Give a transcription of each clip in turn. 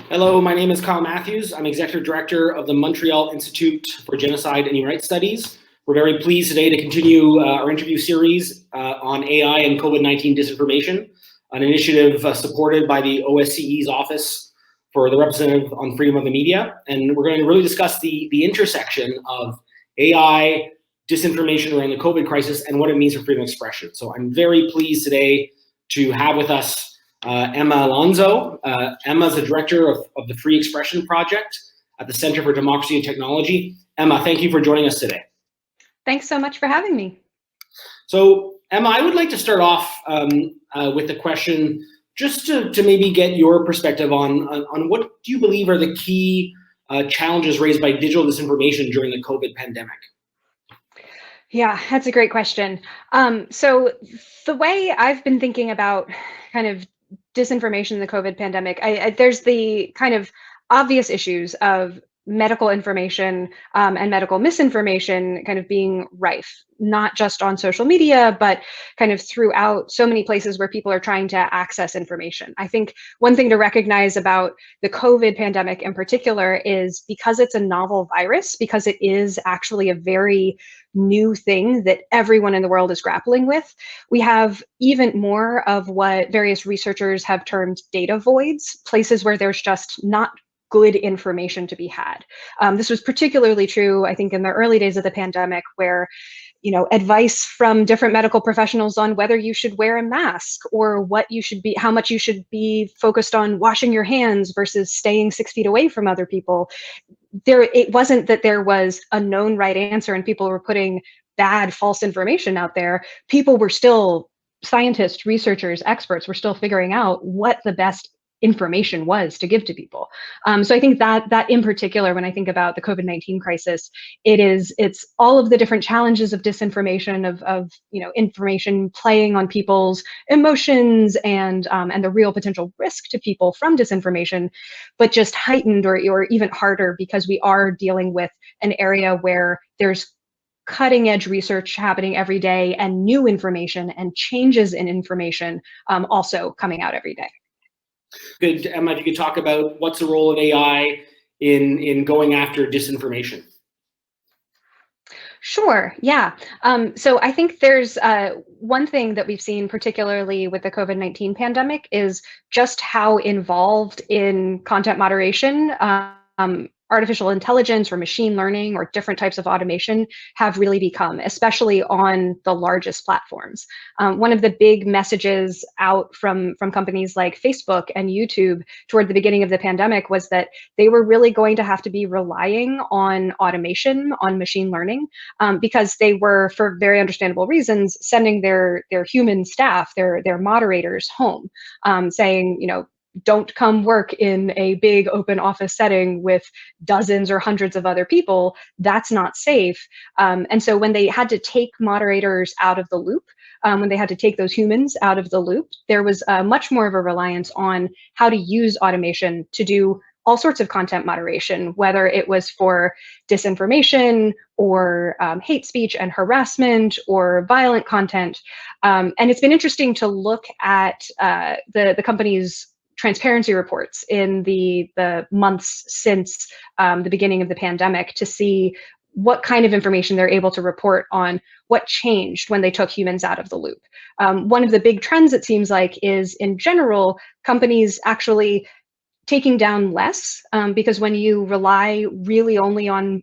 Hello, my name is Kyle Matthews. I'm Executive Director of the Montreal Institute for Genocide and Human Rights Studies. We're very pleased today to continue our interview series on AI and COVID-19 disinformation, an initiative supported by the OSCE's Office for the Representative on Freedom of the Media. And we're going to really discuss the intersection of AI, disinformation around the COVID crisis, and what it means for freedom of expression. So I'm very pleased today to have with us Emma Llansó. Emma is the director of the Free Expression Project at the Center for Democracy and Technology. Emma, thank you for joining us today. Thanks so much for having me. So, Emma, I would like to start off with the question, just to maybe get your perspective on what do you believe are the key challenges raised by digital disinformation during the COVID pandemic? Yeah, that's a great question. So the way I've been thinking about kind of disinformation in the COVID pandemic, there's the kind of obvious issues of medical information and medical misinformation kind of being rife, not just on social media, but kind of throughout so many places where people are trying to access information. I think one thing to recognize about the COVID pandemic in particular is because it's a novel virus, because it is actually a very new thing that everyone in the world is grappling with, we have even more of what various researchers have termed data voids, places where there's just not good information to be had. This was particularly true, I think, in the early days of the pandemic, where advice from different medical professionals on whether you should wear a mask or what you should be, how much you should be focused on washing your hands versus staying 6 feet away from other people. It wasn't that there was a known right answer and people were putting bad, false information out there. People were still, scientists, researchers, experts were still figuring out what the best information was to give to people. So I think that in particular, when I think about the COVID-19 crisis, it's all of the different challenges of disinformation, of information playing on people's emotions and the real potential risk to people from disinformation, but just heightened or even harder because we are dealing with an area where there's cutting edge research happening every day and new information and changes in information also coming out every day. Good, Emma, if you could talk about what's the role of AI in going after disinformation? Sure, yeah. So I think there's one thing that we've seen, particularly with the COVID-19 pandemic, is just how involved in content moderation artificial intelligence or machine learning or different types of automation have really become, especially on the largest platforms. One of the big messages out from companies like Facebook and YouTube toward the beginning of the pandemic was that they were really going to have to be relying on automation, on machine learning, because they were, for very understandable reasons, sending their human staff, their moderators home, saying, don't come work in a big open office setting with dozens or hundreds of other people. That's not safe. And so when they had to take moderators out of the loop, when they had to take those humans out of the loop, there was much more of a reliance on how to use automation to do all sorts of content moderation, whether it was for disinformation or hate speech and harassment or violent content. And it's been interesting to look at the company's transparency reports in the months since the beginning of the pandemic to see what kind of information they're able to report on what changed when they took humans out of the loop. One of the big trends, it seems like, is in general, companies actually taking down less, because when you rely really only on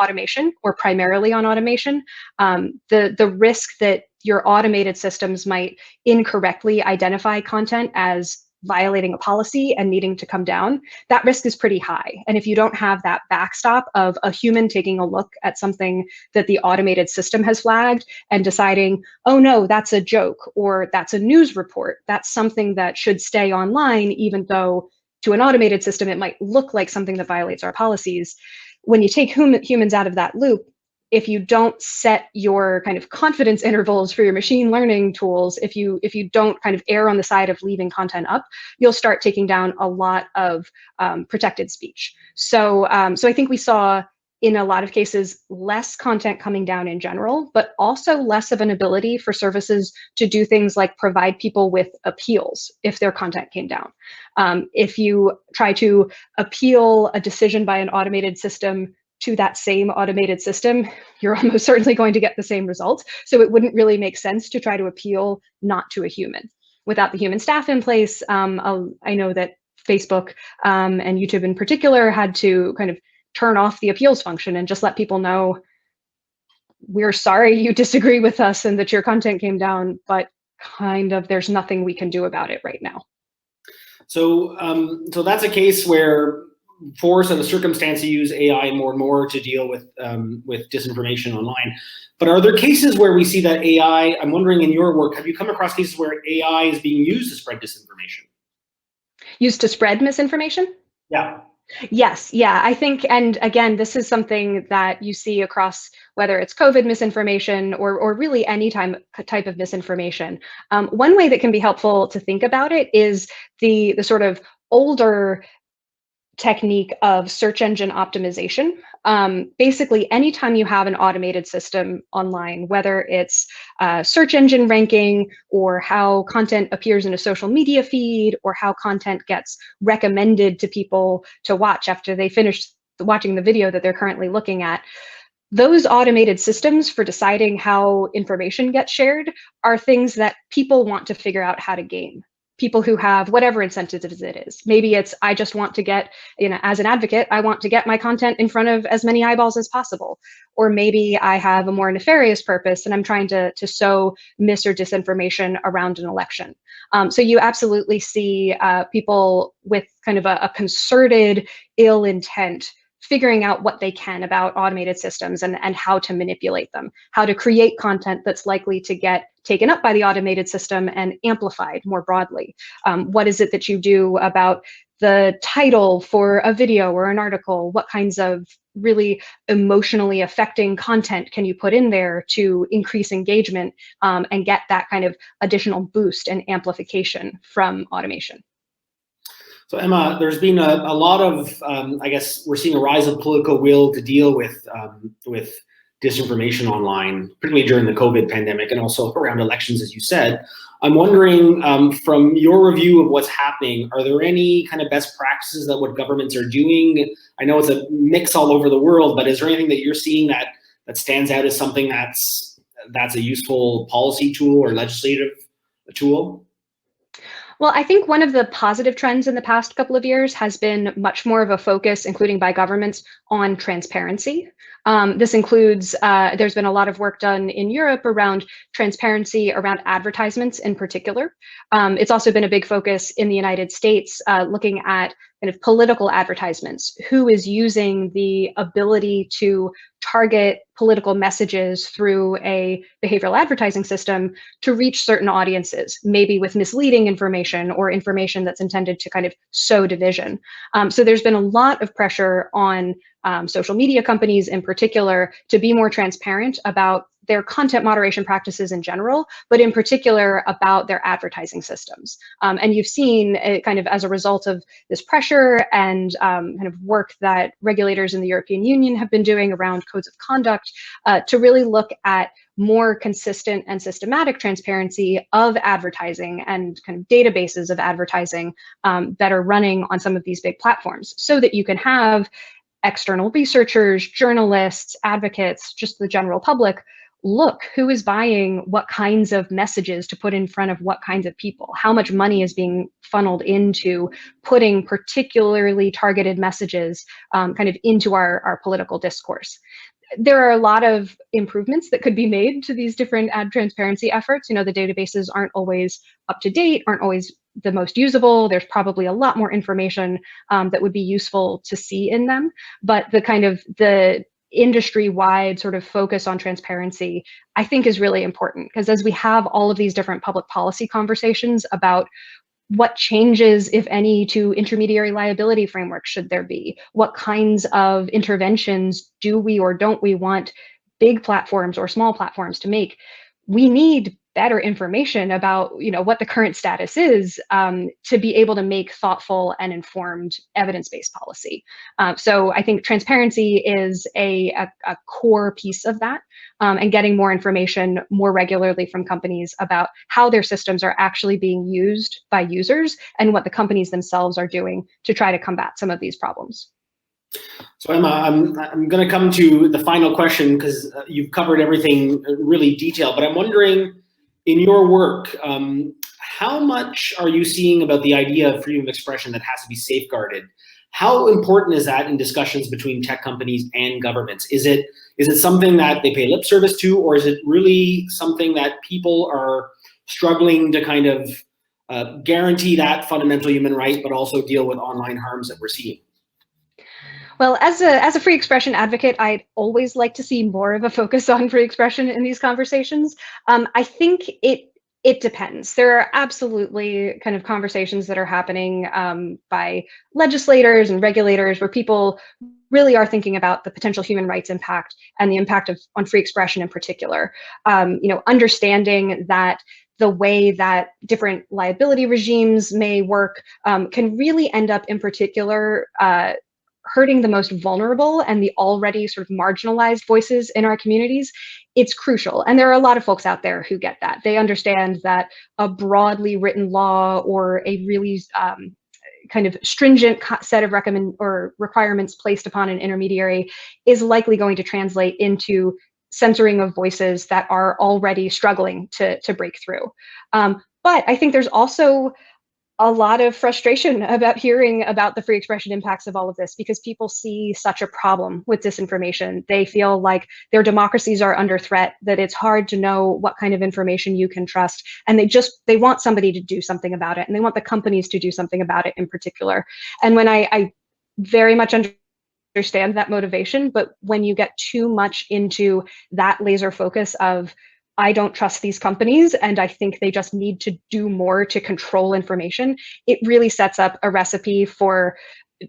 automation or primarily on automation, the risk that your automated systems might incorrectly identify content as violating a policy and needing to come down, that risk is pretty high. And if you don't have that backstop of a human taking a look at something that the automated system has flagged and deciding, oh no, that's a joke, or that's a news report, that's something that should stay online, even though to an automated system, it might look like something that violates our policies. When you take humans out of that loop, if you don't set your kind of confidence intervals for your machine learning tools, if you don't kind of err on the side of leaving content up, you'll start taking down a lot of protected speech. So I think we saw in a lot of cases, less content coming down in general, but also less of an ability for services to do things like provide people with appeals if their content came down. If you try to appeal a decision by an automated system to that same automated system, you're almost certainly going to get the same result. So it wouldn't really make sense to try to appeal not to a human. Without the human staff in place, I know that Facebook and YouTube in particular had to kind of turn off the appeals function and just let people know, we're sorry you disagree with us and that your content came down, but kind of there's nothing we can do about it right now. So, so that's a case where force and the circumstance you use AI more and more to deal with disinformation online. But are there cases where we see that AI, I'm wondering in your work, have you come across cases where AI is being used to spread disinformation? Used to spread misinformation? Yeah. Yes, yeah, I think, and again, this is something that you see across whether it's COVID misinformation or really any type of misinformation. One way that can be helpful to think about it is the sort of older technique of search engine optimization. Basically, anytime you have an automated system online, whether it's search engine ranking or how content appears in a social media feed or how content gets recommended to people to watch after they finish watching the video that they're currently looking at, those automated systems for deciding how information gets shared are things that people want to figure out how to game. People who have whatever incentives it is. Maybe it's, I just want to get, as an advocate, I want to get my content in front of as many eyeballs as possible. Or maybe I have a more nefarious purpose and I'm trying to sow mis or disinformation around an election. So you absolutely see people with kind of a concerted ill intent figuring out what they can about automated systems and how to manipulate them, how to create content that's likely to get taken up by the automated system and amplified more broadly. What is it that you do about the title for a video or an article? What kinds of really emotionally affecting content can you put in there to increase engagement and get that kind of additional boost and amplification from automation? So Emma, there's been a lot of, I guess we're seeing a rise of political will to deal with disinformation online, particularly during the COVID pandemic and also around elections, as you said. I'm wondering, from your review of what's happening, are there any kind of best practices that what governments are doing? I know it's a mix all over the world, but is there anything that you're seeing that stands out as something that's a useful policy tool or legislative tool? Well, I think one of the positive trends in the past couple of years has been much more of a focus, including by governments, on transparency. This includes, there's been a lot of work done in Europe around transparency around advertisements in particular. It's also been a big focus in the United States, looking at kind of political advertisements. Who is using the ability to target political messages through a behavioral advertising system to reach certain audiences, maybe with misleading information or information that's intended to kind of sow division. So there's been a lot of pressure on social media companies in particular to be more transparent about their content moderation practices in general, but in particular about their advertising systems. And you've seen kind of as a result of this pressure and kind of work that regulators in the European Union have been doing around codes of conduct to really look at more consistent and systematic transparency of advertising and kind of databases of advertising that are running on some of these big platforms so that you can have external researchers, journalists, advocates, just the general public, look who is buying what kinds of messages to put in front of what kinds of people, how much money is being funneled into putting particularly targeted messages kind of into our political discourse. There are a lot of improvements that could be made to these different ad transparency efforts. The databases aren't always up to date, aren't always the most usable. There's probably a lot more information that would be useful to see in them, but the industry-wide sort of focus on transparency, I think, is really important, because as we have all of these different public policy conversations about what changes, if any, to intermediary liability frameworks should there be, what kinds of interventions do we or don't we want big platforms or small platforms to make, we need better information about, what the current status is, to be able to make thoughtful and informed evidence-based policy. So I think transparency is a core piece of that, and getting more information more regularly from companies about how their systems are actually being used by users and what the companies themselves are doing to try to combat some of these problems. So Emma, I'm going to come to the final question because you've covered everything really detailed, but I'm wondering, in your work, how much are you seeing about the idea of freedom of expression that has to be safeguarded? How important is that in discussions between tech companies and governments? Is it something that they pay lip service to, or is it really something that people are struggling to kind of guarantee that fundamental human right, but also deal with online harms that we're seeing? Well, as a free expression advocate, I'd always like to see more of a focus on free expression in these conversations. I think it depends. There are absolutely kind of conversations that are happening by legislators and regulators where people really are thinking about the potential human rights impact and the impact on free expression in particular. Understanding that the way that different liability regimes may work can really end up, in particular, hurting the most vulnerable and the already sort of marginalized voices in our communities. It's crucial. And there are a lot of folks out there who get that. They understand that a broadly written law or a really kind of stringent set of requirements placed upon an intermediary is likely going to translate into censoring of voices that are already struggling to break through. But I think there's also a lot of frustration about hearing about the free expression impacts of all of this, because people see such a problem with disinformation. They feel like their democracies are under threat, that it's hard to know what kind of information you can trust. And they want somebody to do something about it. And they want the companies to do something about it in particular. And when I very much understand that motivation, but when you get too much into that laser focus of, I don't trust these companies and I think they just need to do more to control information, it really sets up a recipe for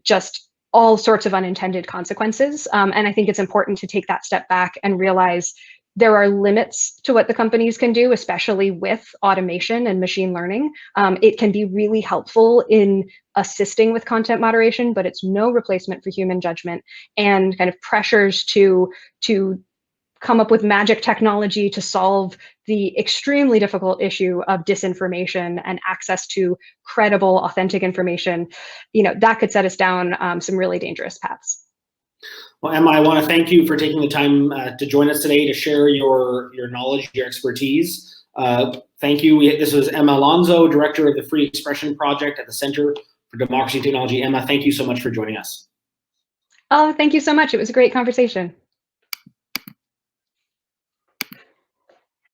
just all sorts of unintended consequences. And I think it's important to take that step back and realize there are limits to what the companies can do, especially with automation and machine learning. It can be really helpful in assisting with content moderation, but it's no replacement for human judgment, and kind of pressures to come up with magic technology to solve the extremely difficult issue of disinformation and access to credible, authentic information, that could set us down some really dangerous paths. Well, Emma, I want to thank you for taking the time to join us today to share your knowledge, your expertise. Thank you. This was Emma Llansó, Director of the Free Expression Project at the Center for Democracy and Technology. Emma, thank you so much for joining us. Oh, thank you so much. It was a great conversation.